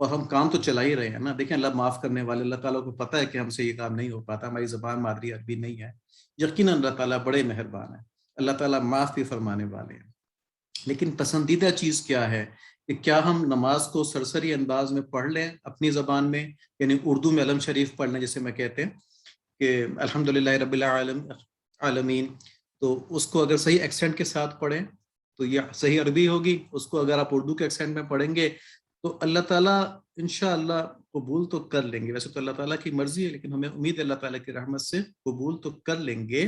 اور ہم کام تو چلا ہی رہے ہیں نا. دیکھیں اللہ معاف کرنے والے, اللہ تعالیٰ کو پتہ ہے کہ ہم سے یہ کام نہیں ہو پاتا, ہماری زبان مادری عربی نہیں ہے. یقیناً اللہ تعالیٰ بڑے مہربان ہیں, اللہ تعالیٰ معاف بھی فرمانے والے ہیں. لیکن پسندیدہ چیز کیا ہے کہ کیا ہم نماز کو سرسری انداز میں پڑھ لیں اپنی زبان میں, یعنی اردو میں علم شریف پڑھ لیں جسے میں کہتے ہیں کہ الحمدللہ رب العالمین, تو اس کو اگر صحیح ایکسنٹ کے ساتھ پڑھیں تو یہ صحیح عربی ہوگی. اس کو اگر آپ اردو کے ایکسنٹ میں پڑھیں گے تو اللہ تعالیٰ انشاءاللہ قبول تو کر لیں گے. ویسے تو اللہ تعالیٰ کی مرضی ہے, لیکن ہمیں امید ہے اللہ تعالیٰ کی رحمت سے قبول تو کر لیں گے.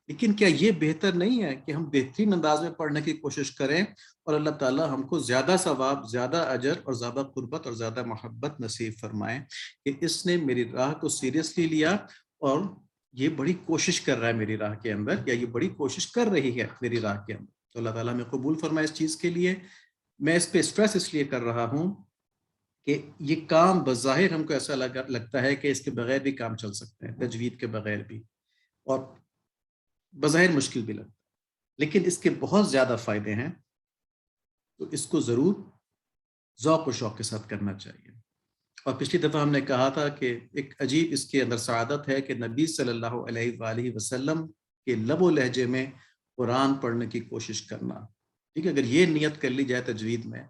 لیکن کیا یہ بہتر نہیں ہے کہ ہم بہترین انداز میں پڑھنے کی کوشش کریں اور اللہ تعالیٰ ہم کو زیادہ ثواب, زیادہ اجر اور زیادہ قربت اور زیادہ محبت نصیب فرمائیں کہ اس نے میری راہ کو سیریسلی لیا اور یہ بڑی کوشش کر رہا ہے میری راہ کے اندر, یا یہ بڑی کوشش کر رہی ہے میری راہ کے اندر. تو اللہ تعالیٰ ہمیں قبول فرمائے اس چیز کے لیے. میں اس پہ اسٹریس اس لیے کر رہا ہوں کہ یہ کام بظاہر ہم کو ایسا لگتا ہے کہ اس کے بغیر بھی کام چل سکتے ہیں, تجوید کے بغیر بھی, اور بظاہر مشکل بھی لگتا ہے, لیکن اس کے بہت زیادہ فائدے ہیں. تو اس کو ضرور ذوق و شوق کے ساتھ کرنا چاہیے. اور پچھلی دفعہ ہم نے کہا تھا کہ ایک عجیب اس کے اندر سعادت ہے کہ نبی صلی اللہ علیہ وآلہ وسلم کے لب و لہجے میں قرآن پڑھنے کی کوشش کرنا. ٹھیک ہے, اگر یہ نیت کر لی جائے تجوید میں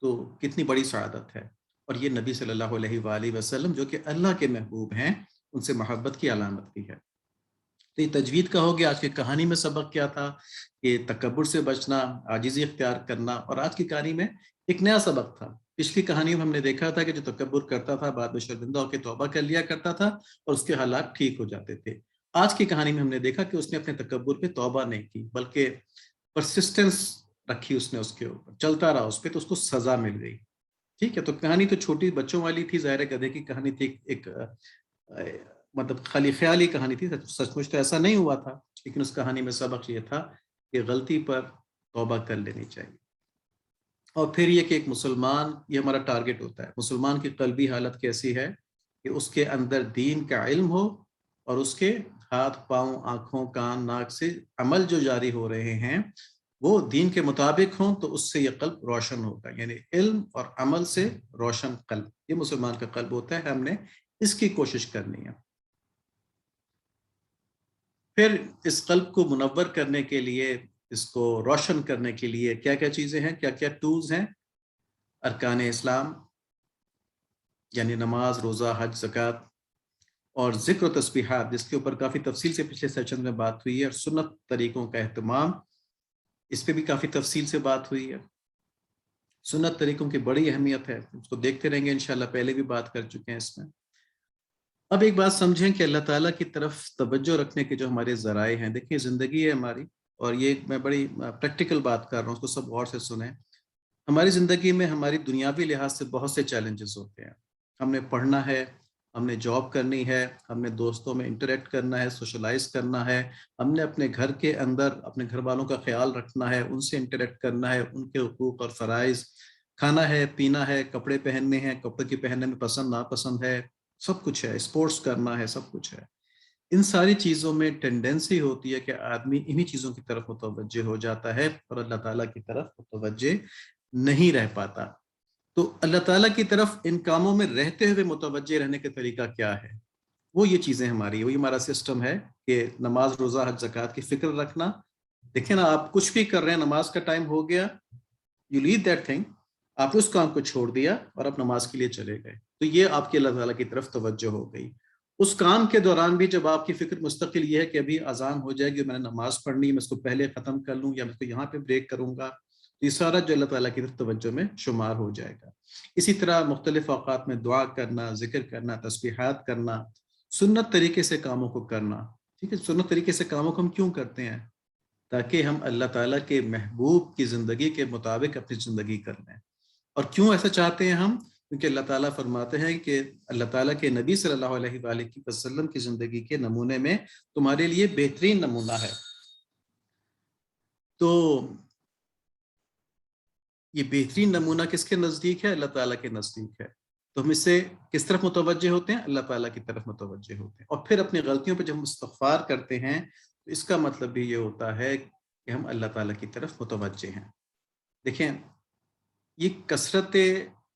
تو کتنی بڑی سعادت ہے. اور یہ نبی صلی اللہ علیہ وآلہ وسلم جو کہ اللہ کے محبوب ہیں, ان سے محبت کی علامت بھی ہے. تو یہ تجوید کا ہو گیا. آج کی کہانی میں سبق کیا تھا کہ تکبر سے بچنا, عاجزی اختیار کرنا. اور آج کی کہانی میں ایک نیا سبق تھا. پچھلی کہانی میں ہم نے دیکھا تھا کہ جو تکبر کرتا تھا بعد میں شرمندہ ہو کے توبہ کر لیا کرتا تھا اور اس کے حالات ٹھیک ہو جاتے تھے. آج کی کہانی میں ہم نے دیکھا کہ اس نے اپنے تکبر پہ توبہ نہیں کی, بلکہ پرسسٹنس رکھی اس نے, اس کے اوپر چلتا رہا اس پہ, تو اس کو سزا مل گئی. ٹھیک ہے, تو کہانی تو چھوٹی بچوں والی تھی, ظاہر گدھے کی کہانی تھی, ایک مطلب خالی خیالی کہانی تھی, سچ مچ تو ایسا نہیں ہوا تھا. لیکن اس کہانی میں سبق یہ تھا کہ غلطی پر توبہ کر لینی چاہیے. اور پھر یہ کہ ایک مسلمان, یہ ہمارا ٹارگٹ ہوتا ہے, مسلمان کی قلبی حالت کیسی ہے کہ اس کے اندر دین کا علم ہو اور اس کے ہاتھ پاؤں آنکھوں کان ناک سے عمل جو جاری ہو رہے ہیں وہ دین کے مطابق ہوں, تو اس سے یہ قلب روشن ہوتا ہے. یعنی علم اور عمل سے روشن قلب, یہ مسلمان کا قلب ہوتا ہے. ہم نے اس کی کوشش کرنی ہے. پھر اس قلب کو منور کرنے کے لیے, اس کو روشن کرنے کے لیے کیا کیا چیزیں ہیں, کیا کیا ٹولز ہیں. ارکان اسلام یعنی نماز, روزہ, حج, زکوٰۃ, اور ذکر و تسبیحات جس کے اوپر کافی تفصیل سے پچھلے سیشن میں بات ہوئی ہے, اور سنت طریقوں کا اہتمام, اس پہ بھی کافی تفصیل سے بات ہوئی ہے. سنت طریقوں کی بڑی اہمیت ہے, اس کو دیکھتے رہیں گے انشاءاللہ, پہلے بھی بات کر چکے ہیں اس میں. اب ایک بات سمجھیں کہ اللہ تعالیٰ کی طرف توجہ رکھنے کے جو ہمارے ذرائع ہیں, دیکھیں زندگی ہے ہماری, اور یہ میں بڑی پریکٹیکل بات کر رہا ہوں, اس کو سب غور سے سنیں. ہماری زندگی میں ہماری دنیاوی لحاظ سے بہت سے چیلنجز ہوتے ہیں. ہم نے پڑھنا ہے, ہم نے جاب کرنی ہے, ہم نے دوستوں میں انٹریکٹ کرنا ہے, سوشلائز کرنا ہے, ہم نے اپنے گھر کے اندر اپنے گھر والوں کا خیال رکھنا ہے, ان سے انٹریکٹ کرنا ہے, ان کے حقوق اور فرائض, کھانا ہے, پینا ہے, کپڑے پہننے ہیں, کپڑے کی پہننے میں پسند ناپسند ہے, سب کچھ ہے, اسپورٹس کرنا ہے, سب کچھ ہے. ان ساری چیزوں میں ٹینڈنسی ہوتی ہے کہ آدمی انہی چیزوں کی طرف متوجہ ہو جاتا ہے اور اللہ تعالیٰ کی طرف متوجہ نہیں رہ پاتا. تو اللہ تعالیٰ کی طرف ان کاموں میں رہتے ہوئے متوجہ رہنے کا طریقہ کیا ہے, وہ یہ چیزیں ہماری, وہی ہمارا سسٹم ہے کہ نماز, روزہ, حج, زکوٰۃ کی فکر رکھنا. دیکھیں نا, آپ کچھ بھی کر رہے ہیں, نماز کا ٹائم ہو گیا, یو لیو دیٹ تھنگ, آپ اس کام کو چھوڑ دیا اور آپ نماز کے لیے چلے گئے, تو یہ آپ کی اللہ تعالیٰ کی طرف توجہ ہو گئی. اس کام کے دوران بھی جب آپ کی فکر مستقل یہ ہے کہ ابھی اذان ہو جائے گی, میں نے نماز پڑھنی ہے, میں اس کو پہلے ختم کر لوں یا میں اس کو یہاں پہ بریک کروں گا, یہ سارا جو اللہ تعالیٰ کی طرف توجہ میں شمار ہو جائے گا. اسی طرح مختلف اوقات میں دعا کرنا, ذکر کرنا, تسبیحات کرنا, سنت طریقے سے کاموں کو کرنا. ٹھیک ہے, سنت طریقے سے کاموں کو ہم کیوں کرتے ہیں؟ تاکہ ہم اللہ تعالیٰ کے محبوب کی زندگی کے مطابق اپنی زندگی کر لیں. اور کیوں ایسا چاہتے ہیں ہم؟ کیونکہ اللہ تعالیٰ فرماتے ہیں کہ اللہ تعالیٰ کے نبی صلی اللہ علیہ وآلہ وسلم کی زندگی کے نمونے میں تمہارے لیے بہترین نمونہ ہے. تو یہ بہترین نمونہ کس کے نزدیک ہے؟ اللہ تعالیٰ کے نزدیک ہے. تو ہم اس سے کس طرف متوجہ ہوتے ہیں؟ اللہ تعالیٰ کی طرف متوجہ ہوتے ہیں. اور پھر اپنی غلطیوں پہ جب ہم استغفار کرتے ہیں تو اس کا مطلب بھی یہ ہوتا ہے کہ ہم اللہ تعالیٰ کی طرف متوجہ ہیں. دیکھیں, یہ کثرت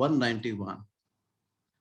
191।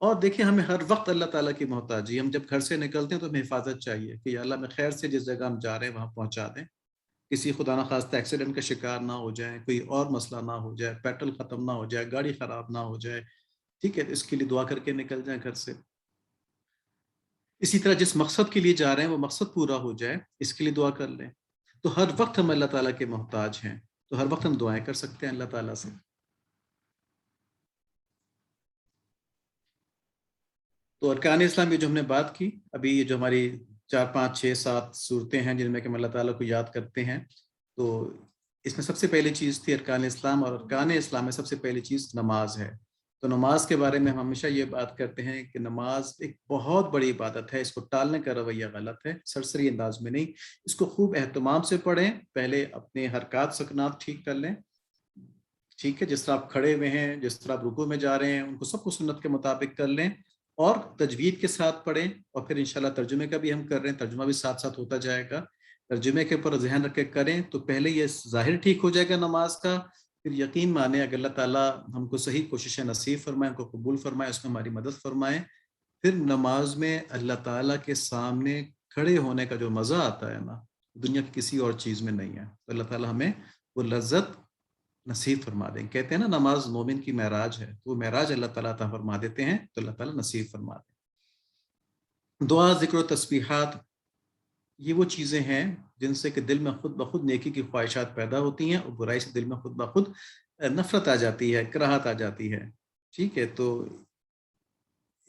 اور دیکھیں ہمیں ہر وقت اللہ تعالیٰ کی محتاجی، ہم جب گھر سے نکلتے ہیں تو ہمیں حفاظت چاہیے کہ یا اللہ میں خیر سے جس جگہ ہم جا رہے ہیں وہاں پہنچا دیں، کسی خدا نخواستہ ایکسیڈنٹ کا شکار نہ ہو جائیں، کوئی اور مسئلہ نہ ہو جائے، پیٹرول ختم نہ ہو جائے، گاڑی خراب نہ ہو جائے، ٹھیک ہے، اس کے لیے دعا کر کے نکل جائیں گھر سے۔ اسی طرح جس مقصد کے لیے جا رہے ہیں وہ مقصد پورا ہو جائے، اس کے لیے دعا کر لیں۔ تو ہر وقت ہم اللہ تعالیٰ کے محتاج ہیں، تو ہر وقت ہم دعائیں کر سکتے ہیں اللہ تعالیٰ سے۔ تو ارکان اسلام یہ جو ہم نے بات کی ابھی، یہ جو ہماری 4 5 6 7 صورتیں ہیں جن میں کہ ہم اللہ تعالیٰ کو یاد کرتے ہیں، تو اس میں سب سے پہلی چیز تھی ارکان اسلام، اور ارکان اسلام میں سب سے پہلی چیز نماز ہے۔ تو نماز کے بارے میں ہم ہمیشہ یہ بات کرتے ہیں کہ نماز ایک بہت بڑی عبادت ہے، اس کو ٹالنے کا رویہ غلط ہے، سرسری انداز میں نہیں، اس کو خوب اہتمام سے پڑھیں، پہلے اپنے حرکات سکنات ٹھیک کر لیں، ٹھیک ہے، جس طرح آپ کھڑے ہوئے ہیں، جس طرح آپ رکوع میں جا رہے ہیں، ان کو سب کو سنت کے مطابق کر لیں، اور تجوید کے ساتھ پڑھیں، اور پھر انشاءاللہ ترجمے کا بھی ہم کر رہے ہیں، ترجمہ بھی ساتھ ساتھ ہوتا جائے گا، ترجمے کے اوپر ذہن رکھ کے کریں تو پہلے یہ ظاہر ٹھیک ہو جائے گا نماز کا، پھر یقین مانیں اگر اللہ تعالیٰ ہم کو صحیح کوششیں نصیب فرمائیں، ہم کو قبول فرمائیں، اس میں ہماری مدد فرمائیں، پھر نماز میں اللہ تعالیٰ کے سامنے کھڑے ہونے کا جو مزہ آتا ہے نا، دنیا کی کسی اور چیز میں نہیں ہے، تو اللہ تعالیٰ ہمیں وہ لذت نصیب فرما دیں۔ کہتے ہیں نا نماز مومن کی معراج ہے، تو وہ معراج اللہ تعالیٰ عطا فرما دیتے ہیں، تو اللہ تعالیٰ نصیب فرما دیں۔ دعا، ذکر و تسبیحات، یہ وہ چیزیں ہیں جن سے کہ دل میں خود بخود نیکی کی خواہشات پیدا ہوتی ہیں، اور برائی سے دل میں خود بخود نفرت آ جاتی ہے، کراہت آ جاتی ہے، ٹھیک ہے، تو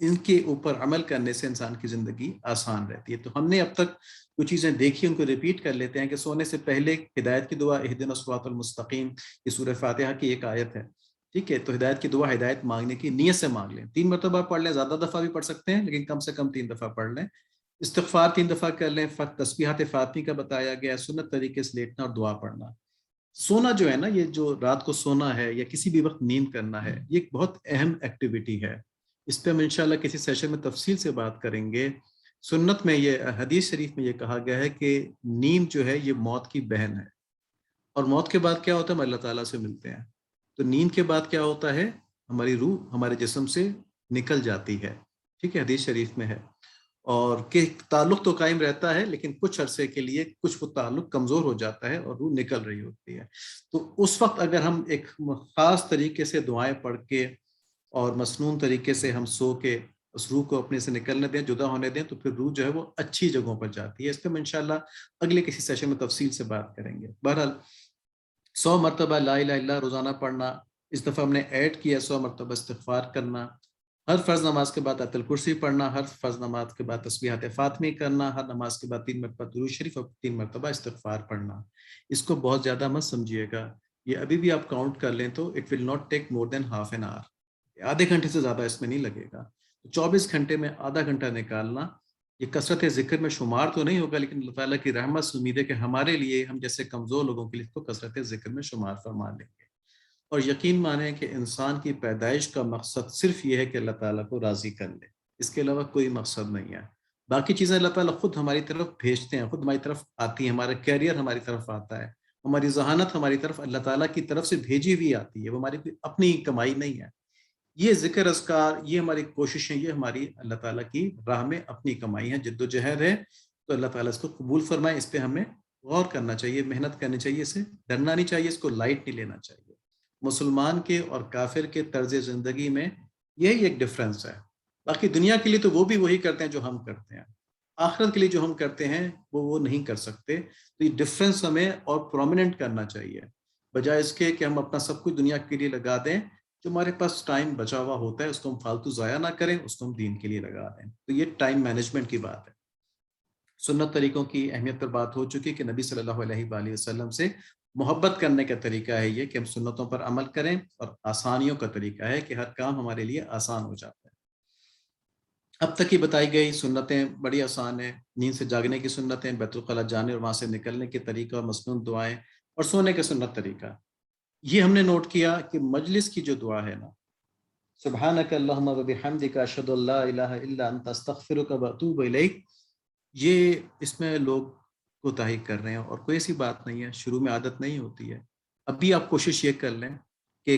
ان کے اوپر عمل کرنے سے انسان کی زندگی آسان رہتی ہے۔ تو ہم نے اب تک جو چیزیں دیکھی ان کو ریپیٹ کر لیتے ہیں کہ سونے سے پہلے ہدایت کی دعا اہدنا الصراط المستقیم، یہ سورہ فاتحہ کی ایک آیت ہے، ٹھیک ہے، تو ہدایت کی دعا ہدایت مانگنے کی نیت سے مانگ لیں، 3 مرتبہ پڑھ لیں، زیادہ دفعہ بھی پڑھ سکتے ہیں لیکن کم سے کم 3 دفعہ پڑھ لیں، استغفار 3 دفعہ کر لیں، تسبیحات فاطمی کا بتایا گیا ہے، سنت طریقے سے لیٹنا اور دعا پڑھنا۔ سونا جو ہے نا، یہ جو رات کو سونا ہے یا کسی بھی وقت نیند کرنا ہے، یہ ایک بہت اہم ایکٹیویٹی ہے، اس پہ ہم انشاءاللہ کسی سیشن میں تفصیل سے بات کریں گے۔ سنت میں یہ حدیث شریف میں یہ کہا گیا ہے کہ نیند جو ہے یہ موت کی بہن ہے، اور موت کے بعد کیا ہوتا ہے؟ ہم اللہ تعالیٰ سے ملتے ہیں، تو نیند کے بعد کیا ہوتا ہے؟ ہماری روح ہمارے جسم سے نکل جاتی ہے، ٹھیک ہے، حدیث شریف میں ہے، اور کہ تعلق تو قائم رہتا ہے لیکن کچھ عرصے کے لیے کچھ وہ تعلق کمزور ہو جاتا ہے اور روح نکل رہی ہوتی ہے، تو اس وقت اگر ہم ایک خاص طریقے سے دعائیں پڑھ کے اور مسنون طریقے سے ہم سو کے اس روح کو اپنے سے نکلنے دیں، جدا ہونے دیں، تو پھر روح جو ہے وہ اچھی جگہوں پر جاتی ہے۔ اس پہ ہم انشاءاللہ اگلے کسی سیشن میں تفصیل سے بات کریں گے۔ بہرحال 100 مرتبہ لا الہ الا اللہ روزانہ پڑھنا، اس دفعہ ہم نے ایڈ کیا 100 مرتبہ استغفار کرنا، ہر فرض نماز کے بعد آیت الکرسی پڑھنا، ہر فرض نماز کے بعد تسبیحات فاطمی کرنا، ہر نماز کے بعد 3 مرتبہ درود شریف اور 3 مرتبہ استغفار پڑھنا۔ اس کو بہت زیادہ مت سمجھیے گا، یہ ابھی بھی آپ کاؤنٹ کر لیں تو it will not take more than half an hour, آدھے گھنٹے سے زیادہ اس میں نہیں لگے گا، 24 گھنٹے میں آدھا گھنٹہ نکالنا، یہ کثرت ذکر میں شمار تو نہیں ہوگا لیکن اللہ تعالیٰ کی رحمت سے امید ہے کہ ہمارے لیے، ہم جیسے کمزور لوگوں کے لیے اس کو کثرت ذکر میں شمار فرما لیں گے۔ اور یقین مانیں کہ انسان کی پیدائش کا مقصد صرف یہ ہے کہ اللہ تعالیٰ کو راضی کر لے، اس کے علاوہ کوئی مقصد نہیں ہے، باقی چیزیں اللہ تعالیٰ خود ہماری طرف بھیجتے ہیں، خود ہماری طرف آتی ہیں، ہمارا کیریئر ہماری طرف آتا ہے، ہماری ذہانت ہماری طرف اللہ تعالیٰ کی طرف سے بھیجی ہوئی آتی ہے، وہ ہماری کوئی اپنی کمائی نہیں ہے، یہ ذکر اذکار، یہ ہماری کوششیں، یہ ہماری اللہ تعالیٰ کی راہ میں اپنی کمائی ہے، جد و جہد ہے، تو اللہ تعالیٰ اس کو قبول فرمائے، اس پہ ہمیں غور کرنا چاہیے، محنت کرنی چاہیے، اسے ڈرنا نہیں چاہیے، اس کو لائٹ نہیں لینا چاہیے۔ مسلمان کے اور کافر کے طرز زندگی میں یہی ایک ڈفرینس ہے، باقی دنیا کے لیے تو وہ بھی وہی کرتے ہیں جو ہم کرتے ہیں، آخرت کے لیے جو ہم کرتے ہیں وہ نہیں کر سکتے، تو یہ ڈفرینس ہمیں اور پرومیننٹ کرنا چاہیے، بجائے اس کے کہ ہم اپنا سب کچھ دنیا کے لیے لگا دیں، جو ہمارے پاس ٹائم بچا ہوا ہوتا ہے اس کو ہم فالتو ضائع نہ کریں، اس کو ہم دین کے لیے لگا دیں، تو یہ ٹائم مینجمنٹ کی بات ہے۔ سنت طریقوں کی اہمیت پر بات ہو چکی کہ نبی صلی اللہ علیہ وآلہ وسلم سے محبت کرنے کا طریقہ ہے یہ کہ ہم سنتوں پر عمل کریں، اور آسانیوں کا طریقہ ہے کہ ہر کام ہمارے لیے آسان ہو جاتا ہے۔ اب تک کی بتائی گئی سنتیں بڑی آسان ہیں، نیند سے جاگنے کی سنتیں، بیت الخلاء جانے اور وہاں سے نکلنے کے طریقہ، مسنون دعائیں، اور سونے کا سنت طریقہ، یہ ہم نے نوٹ کیا کہ مجلس کی جو دعا ہے نا، سبحانک اللہم و بحمدک اشہد ان لا الہ الا انت استغفرک و اتوب الیک، یہ اس میں لوگ کوتاہی کر رہے ہیں، اور کوئی ایسی بات نہیں ہے، شروع میں عادت نہیں ہوتی ہے، اب بھی آپ کوشش یہ کر لیں کہ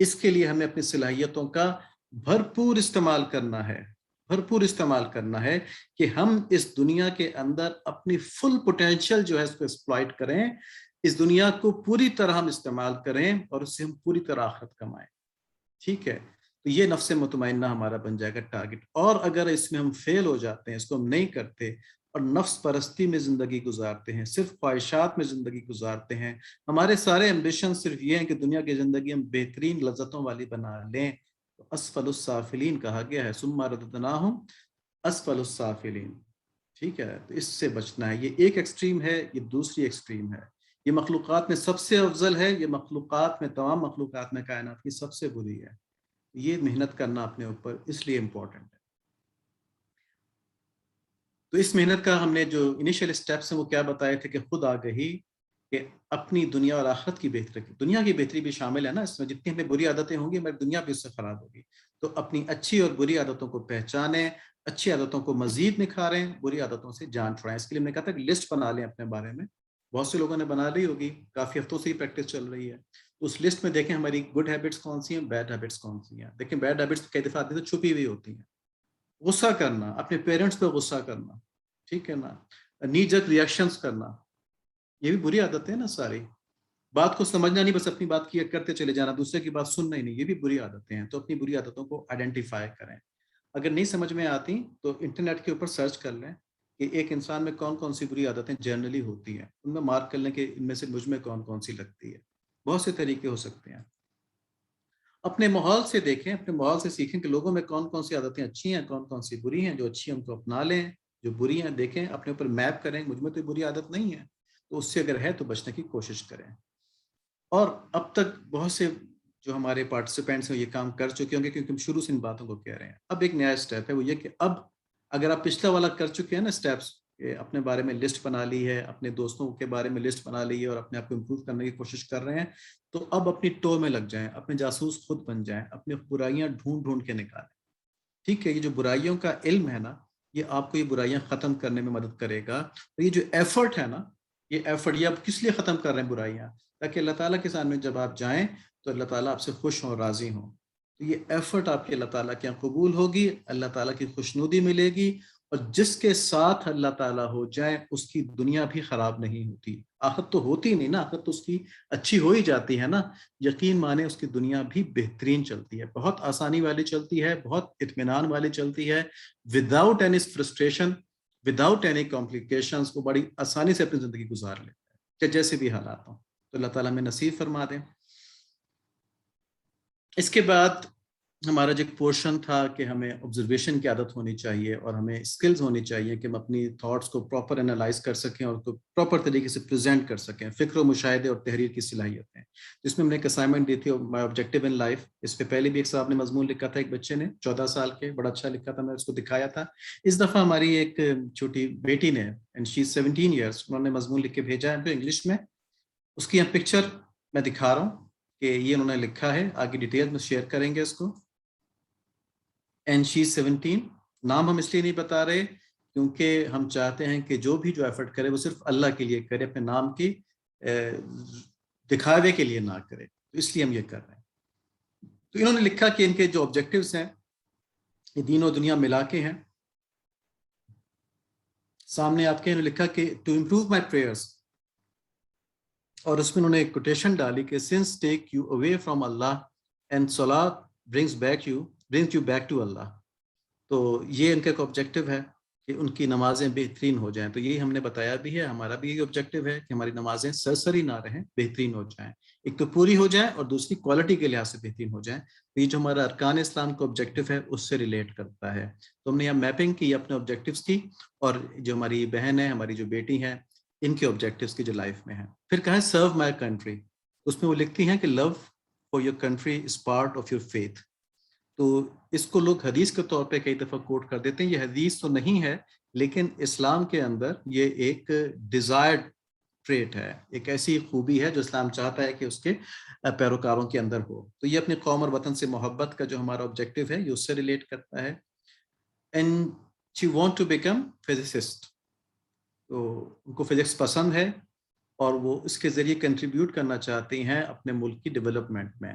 اس کے لیے ہمیں اپنی صلاحیتوں کا بھرپور استعمال کرنا ہے، بھرپور استعمال کرنا ہے کہ ہم اس دنیا کے اندر اپنی فل پوٹینشیل جو ہے اس کو ایکسپلائٹ کریں، اس دنیا کو پوری طرح ہم استعمال کریں اور اس سے ہم پوری طرح آخرت کمائیں. ٹھیک ہے، تو یہ نفس مطمئنہ ہمارا بن جائے گا ٹارگٹ. اور اگر اس میں ہم فیل ہو جاتے ہیں، اس کو ہم نہیں کرتے اور نفس پرستی میں زندگی گزارتے ہیں، صرف خواہشات میں زندگی گزارتے ہیں، ہمارے سارے ایمبیشن صرف یہ ہیں کہ دنیا کی زندگی ہم بہترین لذتوں والی بنا لیں، تو اسفل السافلین کہا گیا ہے، ثم رددناہم اسفل السافلین. ٹھیک ہے، تو اس سے بچنا ہے. یہ ایک ایکسٹریم ہے، یہ دوسری ایکسٹریم ہے. یہ مخلوقات میں سب سے افضل ہے، یہ مخلوقات میں، تمام مخلوقات میں کائنات کی سب سے بری ہے. یہ محنت کرنا اپنے اوپر اس لیے امپورٹنٹ ہے. تو اس محنت کا ہم نے جو انیشیل اسٹیپس ہیں وہ کیا بتائے تھے کہ خود آگہی، کہ اپنی دنیا اور آخرت کی بہتری، دنیا کی بہتری بھی شامل ہے نا اس میں. جتنی ہمیں بری عادتیں ہوں گی ہماری دنیا بھی اس سے خراب ہوگی. تو اپنی اچھی اور بری عادتوں کو پہچانیں، اچھی عادتوں کو مزید نکھاریں، بری عادتوں سے جان چھڑائیں. اس کے لیے میں نے کہا تھا کہ لسٹ بنا لیں اپنے بارے میں. بہت سے لوگوں نے بنا لی ہوگی، کافی ہفتوں سے ہی پریکٹس چل رہی ہے. تو اس لسٹ میں دیکھیں ہماری گڈ ہیبٹس کون سی ہیں، بیڈ ہیبٹس کون سی ہیں. دیکھیں بیڈ ہیبٹس کئی دفعہ آتی ہیں تو چھپی ہوئی ہوتی ہیں. غصہ کرنا، اپنے پیرنٹس پہ غصہ کرنا، ٹھیک ہے نا، نی جک ریئیکشنز کرنا، یہ بھی بری عادت ہے نا ساری. بات کو سمجھنا نہیں، بس اپنی بات کیا کرتے چلے جانا، دوسرے کی بات سننا ہی نہیں، یہ بھی بری عادتیں ہیں. تو اپنی بری عادتوں کو آئیڈینٹیفائی کریں. اگر نہیں سمجھ میں آتی تو انٹرنیٹ کے اوپر سرچ کر لیں کہ ایک انسان میں کون کون سی بری عادتیں جنرلی ہوتی ہیں، ان میں مارک کر لیں کہ ان میں سے مجھ میں کون کون سی لگتی ہے. بہت سے طریقے ہو سکتے ہیں. اپنے ماحول سے دیکھیں، اپنے ماحول سے سیکھیں کہ لوگوں میں کون کون سی عادتیں اچھی ہیں، کون کون سی بری ہیں. جو اچھی ہیں ان کو اپنا لیں، جو بری ہیں دیکھیں، اپنے اوپر میپ کریں، مجھ میں تو بری عادت نہیں ہے، تو اس سے اگر ہے تو بچنے کی کوشش کریں. اور اب تک بہت سے جو ہمارے پارٹیسپینٹس ہیں یہ کام کر چکے ہوں گے کیونکہ ہم شروع سے ان باتوں کو کہہ رہے ہیں. اب ایک نیا اسٹیپ ہے، وہ یہ کہ اب اگر آپ پچھلا والا کر چکے ہیں نا اسٹیپس، اپنے بارے میں لسٹ بنا لی ہے، اپنے دوستوں کے بارے میں لسٹ بنا لی ہے اور اپنے آپ کو امپروو کرنے کی کوشش کر رہے ہیں، تو اب اپنی ٹو میں لگ جائیں، اپنے جاسوس خود بن جائیں، اپنی برائیاں ڈھونڈ ڈھونڈ کے نکالیں. ٹھیک ہے، یہ جو برائیوں کا علم ہے نا، یہ آپ کو یہ برائیاں ختم کرنے میں مدد کرے گا. اور یہ جو ایفرٹ ہے نا، یہ ایفرٹ یہ آپ کس لیے ختم کر رہے ہیں برائیاں؟ تاکہ اللہ تعالیٰ کے سامنے جب آپ جائیں تو اللہ تعالیٰ آپ سے خوش ہوں، راضی ہوں. تو یہ ایفرٹ آپ کے اللہ تعالیٰ کے یہاں قبول ہوگی، اللہ تعالیٰ کی خوشنودی ملے گی. اور جس کے ساتھ اللہ تعالیٰ ہو جائے اس کی دنیا بھی خراب نہیں ہوتی. آخرت تو ہوتی نہیں نا، آخرت تو اس کی اچھی ہو ہی جاتی ہے نا. یقین مانے اس کی دنیا بھی بہترین چلتی ہے، بہت آسانی والی چلتی ہے، بہت اطمینان والی چلتی ہے، without any frustration, without any complications. کو بڑی آسانی سے اپنی زندگی گزار لیتا ہے کہ جیسے بھی حالات ہوں. تو اللہ تعالیٰ میں نصیب فرما دیں. اس کے بعد ہمارا جو ایک پورشن تھا کہ ہمیں آبزرویشن کی عادت ہونی چاہیے اور ہمیں اسکلز ہونی چاہیے کہ ہم اپنی تھاٹس کو پراپر انالائز کر سکیں اور کو پراپر طریقے سے پریزنٹ کر سکیں. فکر و مشاہدے اور تحریر کی صلاحیتیں، جس میں ہم نے ایک اسائنمنٹ دی تھی، مائی آبجیکٹیو ان لائف. اس پہ پہلے بھی ایک صاحب نے مضمون لکھا تھا، ایک بچے نے 14 سال کے، بڑا اچھا لکھا تھا، میں اس کو دکھایا تھا. اس دفعہ ہماری ایک چھوٹی بیٹی نے، اینڈ شی از 17 ایئرس، انہوں نے مضمون لکھ کے بھیجا ہے انگلش میں. اس کی یہاں پکچر میں دکھا رہا ہوں کہ یہ انہوں نے لکھا ہے، آگے ڈیٹیل میں شیئر کریں گے اس کو. And she 17. نام ہم اس لیے نہیں بتا رہے کیونکہ ہم چاہتے ہیں کہ جو بھی جو ایفرٹ کرے وہ صرف اللہ کے لیے کرے، اپنے نام کی دکھاوے کے لیے نہ کرے. تو اس لیے ہم یہ کر رہے ہیں. تو انہوں نے لکھا کہ ان کے جو آبجیکٹیوز ہیں یہ دین و دنیا ملا کے ہیں. سامنے آپ کے انہوں نے لکھا کہ ٹو امپروو مائی پریئرس، اور اس میں انہوں نے ایک کوٹیشن ڈالی کہ since take you away from Allah and صلاۃ برنگز یو بیک ٹو اللہ. تو یہ ان کا ایک آبجیکٹیو ہے کہ ان کی نمازیں بہترین ہو جائیں. تو یہی ہم نے بتایا بھی ہے، ہمارا بھی یہی آبجیکٹیو ہے کہ ہماری نمازیں سرسری نہ رہیں، بہترین ہو جائیں. ایک تو پوری ہو جائیں اور دوسری کوالٹی کے لحاظ سے بہترین ہو جائیں. تو یہ جو ہمارا ارکان اسلام کا آبجیکٹیو ہے اس سے ریلیٹ کرتا ہے. تو ہم نے یہاں میپنگ کی اپنے آبجیکٹیوز کی، اور جو ہماری بہن ہے، ہماری جو بیٹی ہیں، ان کے آبجیکٹیوز کی جو لائف میں ہیں. پھر کہا ہے سرو مائی کنٹری. اس میں وہ لکھتی ہیں کہ love for your country is part of your faith. تو اس کو لوگ حدیث کے طور پہ کئی دفعہ کوٹ کر دیتے ہیں. یہ حدیث تو نہیں ہے، لیکن اسلام کے اندر یہ ایک ڈیزائرڈ ٹریٹ ہے، ایک ایسی خوبی ہے جو اسلام چاہتا ہے کہ اس کے پیروکاروں کے اندر ہو. تو یہ اپنے قوم اور وطن سے محبت کا جو ہمارا آبجیکٹیو ہے یہ اس سے ریلیٹ کرتا ہے. And she want to become physicist. تو ان کو فزکس پسند ہے اور وہ اس کے ذریعے کنٹریبیوٹ کرنا چاہتی ہیں اپنے ملک کی ڈیولپمنٹ میں.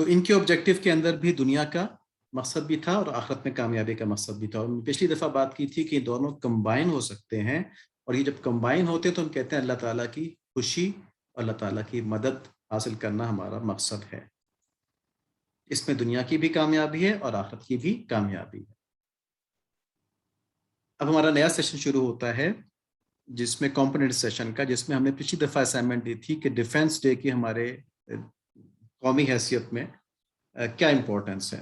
تو ان کے آبجیکٹو کے اندر بھی دنیا کا مقصد بھی تھا اور آخرت میں کامیابی کا مقصد بھی تھا. اور پچھلی دفعہ بات کی تھی کہ یہ دونوں کمبائن ہو سکتے ہیں, اور یہ جب کمبائن ہوتے ہیں تو ہم کہتے ہیں اللہ تعالیٰ کی خوشی اور اللہ تعالیٰ کی مدد حاصل کرنا ہمارا مقصد ہے. اس میں دنیا کی بھی کامیابی ہے اور آخرت کی بھی کامیابی ہے. اب ہمارا نیا سیشن شروع ہوتا ہے جس میں کمپوننٹ سیشن کا, جس میں ہم نے پچھلی دفعہ اسائنمنٹ دی تھی کہ ڈیفنس ڈے کی ہمارے قومی حیثیت میں کیا امپورٹنس ہے,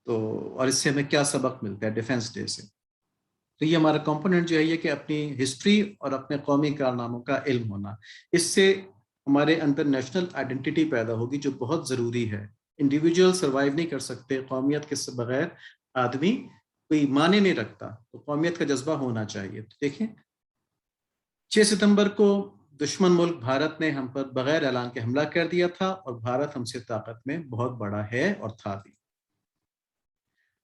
تو اور اس سے ہمیں کیا سبق ملتا ہے ڈیفنس ڈے سے. تو یہ ہمارا کمپوننٹ جو ہے یہ کہ اپنی ہسٹری اور اپنے قومی کارناموں کا علم ہونا, اس سے ہمارے اندر نیشنل آئیڈینٹی پیدا ہوگی جو بہت ضروری ہے. انڈیویجول سروائیو نہیں کر سکتے, قومیت کے بغیر آدمی کوئی معنی نہیں رکھتا, تو قومیت کا جذبہ ہونا چاہیے. تو دیکھیں 6 ستمبر کو دشمن ملک بھارت نے ہم پر بغیر اعلان کے حملہ کر دیا تھا, اور بھارت ہم سے طاقت میں بہت بڑا ہے اور تھا بھی.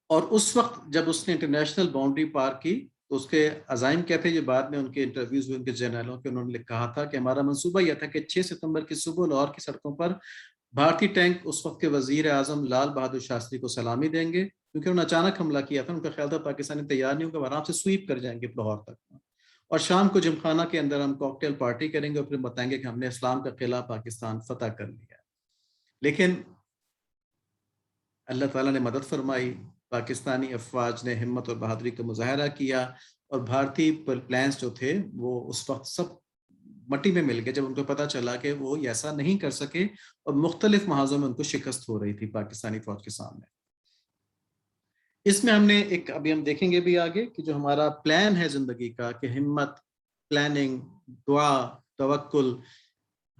اور اس وقت جب اس نے انٹرنیشنل باؤنڈری پار کی تو اس کے عزائم کیا تھے, جو بعد میں ان کے انٹرویوز میں ان کے جرنلوں کے انہوں نے کہا تھا کہ ہمارا منصوبہ یہ تھا کہ 6 ستمبر کی صبح لاہور کی سڑکوں پر بھارتی ٹینک اس وقت کے وزیر اعظم لال بہادر شاستری کو سلامی دیں گے, کیونکہ انہوں نے اچانک حملہ کیا تھا. ان کا خیال تھا پاکستانی تیار نہیں ہوگا, آرام سے سویپ کر جائیں گے لاہور تک, اور شام کو جمخانہ کے اندر ہم کاکٹیل پارٹی کریں گے اور پھر بتائیں گے کہ ہم نے اسلام کا قلعہ پاکستان فتح کر لیا. لیکن اللہ تعالیٰ نے مدد فرمائی, پاکستانی افواج نے ہمت اور بہادری کا مظاہرہ کیا, اور بھارتی پلانس جو تھے وہ اس وقت سب مٹی میں مل گئے جب ان کو پتہ چلا کہ وہ ایسا نہیں کر سکے, اور مختلف محاذوں میں ان کو شکست ہو رہی تھی پاکستانی فوج کے سامنے. اس میں ہم نے ایک, ابھی ہم دیکھیں گے بھی آگے کہ جو ہمارا پلان ہے زندگی کا کہ ہمت, پلاننگ, دعا, توکل,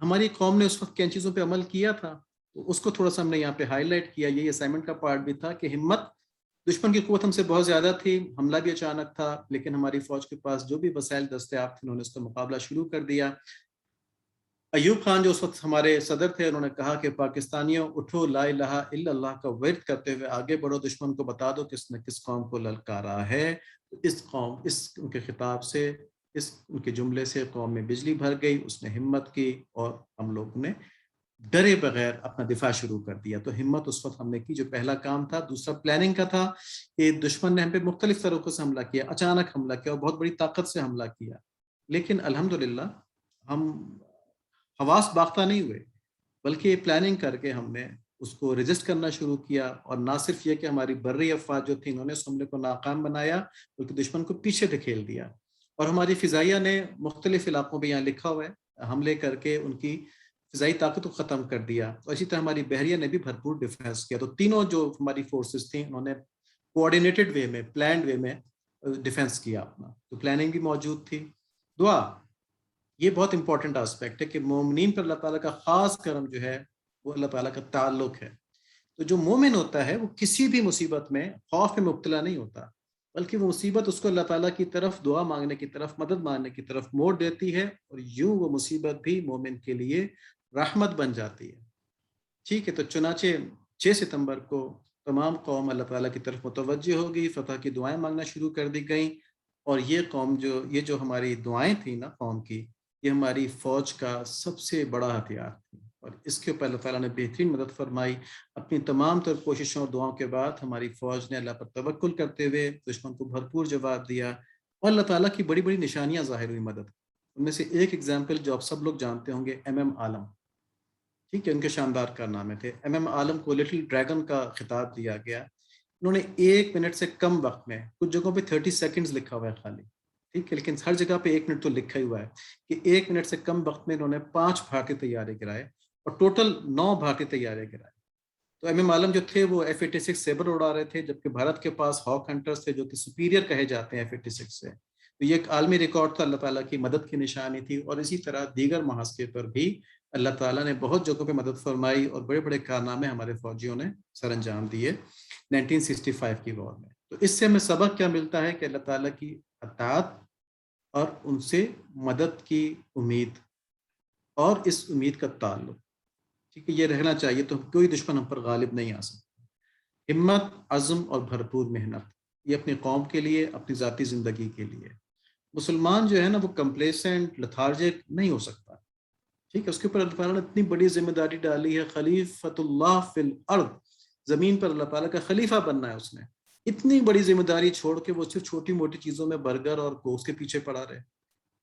ہماری قوم نے اس وقت کن چیزوں پہ عمل کیا تھا, تو اس کو تھوڑا سا ہم نے یہاں پہ ہائی لائٹ کیا. یہی اسائنمنٹ کا پارٹ بھی تھا کہ ہمت, دشمن کی قوت ہم سے بہت زیادہ تھی, حملہ بھی اچانک تھا, لیکن ہماری فوج کے پاس جو بھی وسائل دستیاب تھے انہوں نے اس کا مقابلہ شروع کر دیا. ایوب خان جو اس وقت ہمارے صدر تھے, انہوں نے کہا کہ پاکستانیوں اٹھو, لا الہ الا اللہ کا ورد کرتے ہوئے آگے بڑھو, دشمن کو بتا دو کس نے کس قوم کو للکارا ہے. اس قوم, اس ان کے خطاب سے, اس ان کے جملے سے قوم میں بجلی بھر گئی, اس نے ہمت کی, اور ہم لوگوں نے ڈرے بغیر اپنا دفاع شروع کر دیا. تو ہمت اس وقت ہم نے کی, جو پہلا کام تھا. دوسرا پلاننگ کا تھا کہ دشمن نے ہم پہ مختلف طریقوں سے حملہ کیا, اچانک حملہ کیا اور بہت بڑی طاقت سے حملہ کیا, لیکن الحمدللہ ہم حواس باختہ نہیں ہوئے, بلکہ پلاننگ کر کے ہم نے اس کو ریزسٹ کرنا شروع کیا. اور نہ صرف یہ کہ ہماری بری افواج جو تھی انہوں نے اس حملے کو ناکام بنایا, بلکہ دشمن کو پیچھے دھکیل دیا. اور ہماری فضائیہ نے مختلف علاقوں میں یہاں لکھا ہوا ہے حملے کر کے ان کی فضائی طاقت کو ختم کر دیا, اور اسی طرح ہماری بحریہ نے بھی بھرپور ڈیفینس کیا. تو تینوں جو ہماری فورسز تھیں انہوں نے کوآرڈینیٹڈ وے میں, پلانڈ وے میں ڈیفینس کیا اپنا. تو پلاننگ بھی موجود تھی. دعا, یہ بہت امپورٹنٹ آسپیکٹ ہے کہ مومنین پر اللہ تعالیٰ کا خاص کرم جو ہے وہ اللہ تعالیٰ کا تعلق ہے. تو جو مومن ہوتا ہے وہ کسی بھی مصیبت میں خوف میں مبتلا نہیں ہوتا, بلکہ وہ مصیبت اس کو اللہ تعالیٰ کی طرف دعا مانگنے کی طرف, مدد مانگنے کی طرف موڑ دیتی ہے, اور یوں وہ مصیبت بھی مومن کے لیے رحمت بن جاتی ہے. ٹھیک ہے, تو چنانچہ 6 ستمبر کو تمام قوم اللہ تعالیٰ کی طرف متوجہ ہوگی, فتح کی دعائیں مانگنا شروع کر دی گئیں. اور یہ قوم یہ جو ہماری دعائیں تھیں نا قوم کی, یہ ہماری فوج کا سب سے بڑا ہتھیار تھی, اور اس کے اوپر اللہ تعالیٰ نے بہترین مدد فرمائی. اپنی تمام تر کوششوں اور دعاؤں کے بعد ہماری فوج نے اللہ پر توکل کرتے ہوئے دشمن کو بھرپور جواب دیا, اور اللہ تعالیٰ کی بڑی بڑی نشانیاں ظاہر ہوئی مدد. ان میں سے ایک ایگزامپل جو آپ سب لوگ جانتے ہوں گے, ایم عالم. ٹھیک ہے, ان کے شاندار کارنامے تھے. ایم عالم کو لٹل ڈریگن کا خطاب دیا گیا. انہوں نے 1 منٹ سے کم وقت میں, کچھ جگہوں پہ 30 سیکنڈز لکھا ہوا ہے خالی, ٹھیک ہے, لیکن ہر جگہ پہ 1 منٹ تو لکھا ہی ہوا ہے کہ 1 منٹ سے کم وقت میں انہوں نے 5 بھارتی طیارے گرائے, اور ٹوٹل 9 بھارتی طیارے گرائے. تو ایم عالم جو تھے وہ F-86 سیبر اڑا رہے تھے, جبکہ بھارت کے پاس ہاک ہنٹرز تھے جو کہ سپیریئر کہے جاتے ہیں F-86 سے. تو یہ ایک عالمی ریکارڈ تھا, اللہ تعالیٰ کی مدد کی نشانی تھی. اور اسی طرح دیگر محاذ پر بھی اللہ تعالیٰ نے بہت جگہوں پہ مدد فرمائی, اور بڑے بڑے کارنامے ہمارے فوجیوں نے سر انجام دیے 1965 کی وار میں. تو اس سے ہمیں سبق کیا ملتا ہے کہ اللہ تعالیٰ کی اطاعت اور ان سے مدد کی امید, اور اس امید کا تعلق, ٹھیک ہے, یہ رہنا چاہیے. تو کوئی دشمن ہم پر غالب نہیں آ سکتا. ہمت, عزم اور بھرپور محنت, یہ اپنی قوم کے لیے, اپنی ذاتی زندگی کے لیے. مسلمان جو ہے نا وہ کمپلیسنٹ, لتھارجک نہیں ہو سکتا. ٹھیک ہے، اس کے اوپر اللہ تعالیٰ نے اتنی بڑی ذمہ داری ڈالی ہے، خلیفۃ اللہ فی الارض، زمین پر اللہ تعالیٰ کا خلیفہ بننا ہے اس نے. اتنی بڑی ذمہ داری چھوڑ کے وہ صرف چھوٹی موٹی چیزوں میں برگر اور گوشت کے پیچھے پڑا رہے.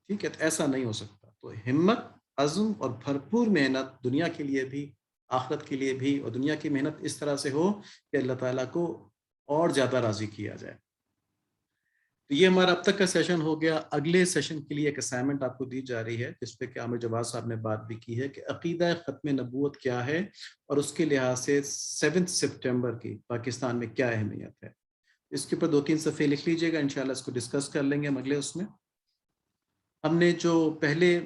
ٹھیک ہے، تو ایسا نہیں ہو سکتا. تو ہمت، عزم اور بھرپور محنت دنیا کے لیے بھی، آخرت کے لیے بھی، اور دنیا کی محنت اس طرح سے ہو کہ اللہ تعالیٰ کو اور زیادہ راضی کیا جائے. تو یہ ہمارا اب تک کا سیشن ہو گیا. اگلے سیشن کے لیے ایک اسائنمنٹ آپ کو دی جا رہی ہے جس پہ کہ عامر جواد صاحب نے بات بھی کی ہے کہ عقیدہ ختم نبوت کیا ہے اور اس کے لحاظ سے 7 سپٹمبر کی پاکستان میں کیا اہمیت ہے. اس کے اوپر 2-3 صفحے لکھ لیجئے گا، انشاءاللہ اس کو ڈسکس کر لیں گے ہم اگلے اس میں. ہم نے جو پہلے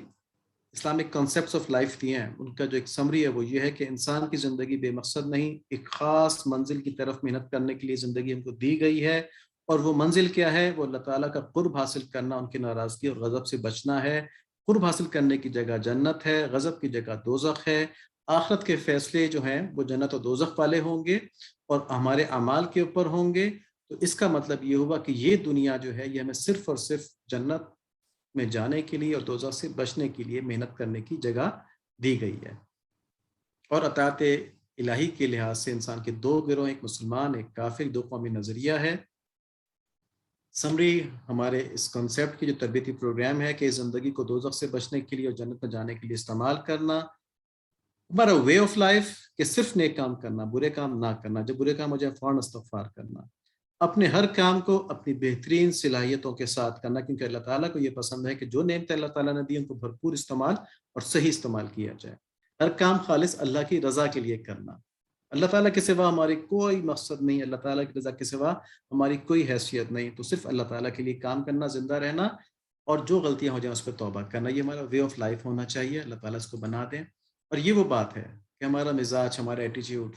اسلامک کانسیپٹس آف لائف دیے ہیں ان کا جو ایک سمری ہے وہ یہ ہے کہ انسان کی زندگی بے مقصد نہیں، ایک خاص منزل کی طرف محنت کرنے کے لیے زندگی ہم کو دی گئی ہے، اور وہ منزل کیا ہے؟ وہ اللہ تعالیٰ کا قرب حاصل کرنا، ان کی ناراضگی اور غضب سے بچنا ہے. قرب حاصل کرنے کی جگہ جنت ہے، غضب کی جگہ دوزخ ہے. آخرت کے فیصلے جو ہیں وہ جنت و دوزخ والے ہوں گے اور ہمارے اعمال کے اوپر ہوں گے. تو اس کا مطلب یہ ہوا کہ یہ دنیا جو ہے یہ ہمیں صرف اور صرف جنت میں جانے کے لیے اور دوزخ سے بچنے کے لیے محنت کرنے کی جگہ دی گئی ہے. اور اطاعت الہی کے لحاظ سے انسان کے 2 گروہ، ایک مسلمان ایک کافر، 2 قومی نظریہ ہے. سمری ہمارے اس کنسیپٹ کی جو تربیتی پروگرام ہے کہ زندگی کو دوزخ سے بچنے کے لیے اور جنت میں جانے کے لیے استعمال کرنا. ہمارا وے آف لائف کہ صرف نیک کام کرنا، برے کام نہ کرنا، جب برے کام ہو جائے فوراً استغفار کرنا، اپنے ہر کام کو اپنی بہترین صلاحیتوں کے ساتھ کرنا، کیونکہ اللہ تعالیٰ کو یہ پسند ہے کہ جو نعمتیں اللہ تعالیٰ نے دی ان کو بھرپور استعمال اور صحیح استعمال کیا جائے. ہر کام خالص اللہ کی رضا کے لیے کرنا. اللہ تعالیٰ کے سوا ہماری کوئی مقصد نہیں، اللہ تعالیٰ کی رضا کے سوا ہماری کوئی حیثیت نہیں. تو صرف اللہ تعالیٰ کے لیے کام کرنا، زندہ رہنا، اور جو غلطیاں ہو جائیں اس پہ توبہ کرنا. یہ ہمارا وے آف لائف ہونا چاہیے. اللہ تعالیٰ اس کو بنا دیں. اور یہ وہ بات ہے کہ ہمارا مزاج، ہمارا ایٹیچیوڈ،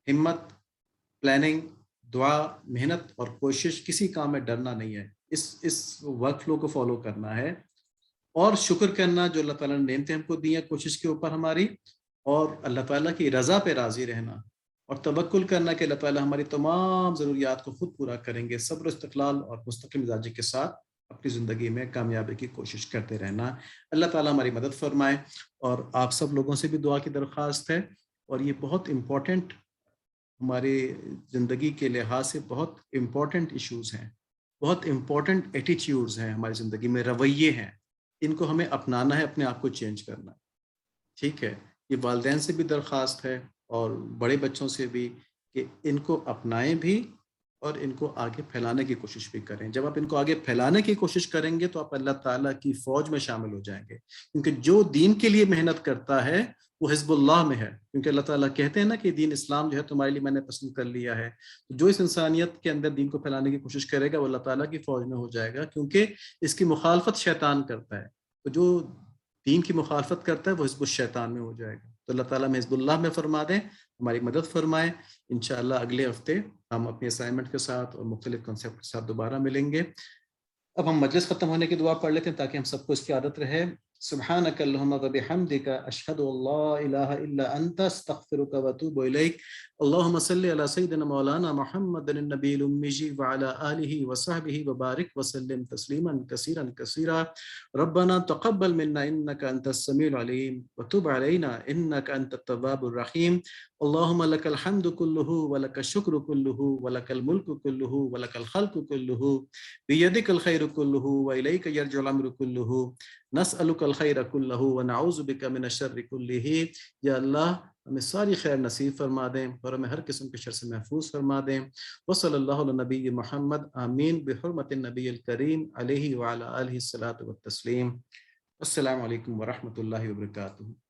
ہمت، پلاننگ، دعا، محنت اور کوشش، کسی کام میں ڈرنا نہیں ہے. اس ورک فلو کو فالو کرنا ہے اور شکر کرنا جو اللہ تعالیٰ نے نعمتیں ہم کو دی ہیں کوشش کے اوپر ہماری، اور اللہ تعالیٰ کی رضا پہ راضی رہنا اور توکل کرنا کہ اللہ تعالیٰ ہماری تمام ضروریات کو خود پورا کریں گے. صبر و استقلال اور مستقل مزاجی کے ساتھ اپنی زندگی میں کامیابی کی کوشش کرتے رہنا. اللہ تعالیٰ ہماری مدد فرمائے. اور آپ سب لوگوں سے بھی دعا کی درخواست ہے، اور یہ بہت امپورٹنٹ ہماری زندگی کے لحاظ سے بہت امپورٹنٹ ایشوز ہیں، بہت امپورٹنٹ ایٹیٹیوڈز ہیں ہماری زندگی میں، رویے ہیں. ان کو ہمیں اپنانا ہے، اپنے آپ کو چینج کرنا. ٹھیک ہے، یہ والدین سے بھی درخواست ہے اور بڑے بچوں سے بھی کہ ان کو اپنائیں بھی اور ان کو آگے پھیلانے کی کوشش بھی کریں. جب آپ ان کو آگے پھیلانے کی کوشش کریں گے تو آپ اللہ تعالیٰ کی فوج میں شامل ہو جائیں گے، کیونکہ جو دین کے لیے محنت کرتا ہے وہ حزب اللہ میں ہے. کیونکہ اللہ تعالیٰ کہتے ہیں نا کہ دین اسلام جو ہے تمہارے لیے میں نے پسند کر لیا ہے. جو اس انسانیت کے اندر دین کو پھیلانے کی کوشش کرے گا وہ اللہ تعالیٰ کی فوج میں ہو جائے گا، کیونکہ اس کی مخالفت شیطان کرتا ہے. تو جو دین کی مخالفت کرتا ہے وہ حزب الشیطان میں ہو جائے گا. تو اللہ تعالیٰ میں حزب اللہ میں فرما دیں، ہماری مدد فرمائیں. انشاءاللہ اگلے ہفتے ہم اپنی اسائنمنٹ کے ساتھ اور مختلف کنسیپٹ کے ساتھ دوبارہ ملیں گے. اب ہم مجلس ختم ہونے کی دعا پڑھ لیتے ہیں تاکہ ہم سب کو اس کی عادت رہے. سبحانک اللہم وبحمدک اشہد ان لا الہ الا انت استغفرک واتوب الیک. اللہم صلی علی سیدنا مولانا محمد النبی الامی وعلی آلہ وصحبہ وبارک وسلم تسلیما کثیرا کثیرا. ربنا تقبل منا انک انت السمیع العلیم وتب علینا انک انت التواب الرحیم. اللہم لک الحمد کلہ ولک الشکر کلہ ولک الملک کلہ ولک الخلق کلہ بیدک الخیر کلہ والیک یرجع الامر کلہ. نسألک الخیر کلہ ونعوذ بک من الشر کلہ. یا اللہ ہمیں ساری خیر نصیب فرما دیں اور ہمیں ہر قسم کے شر سے محفوظ فرما دیں. وصلی اللہ علی نبی محمد. آمین بحرمت النبی الکریم علیہ وعلی آلہ الصلاۃ والتسلیم. السلام علیکم ورحمۃ اللہ وبرکاتہ.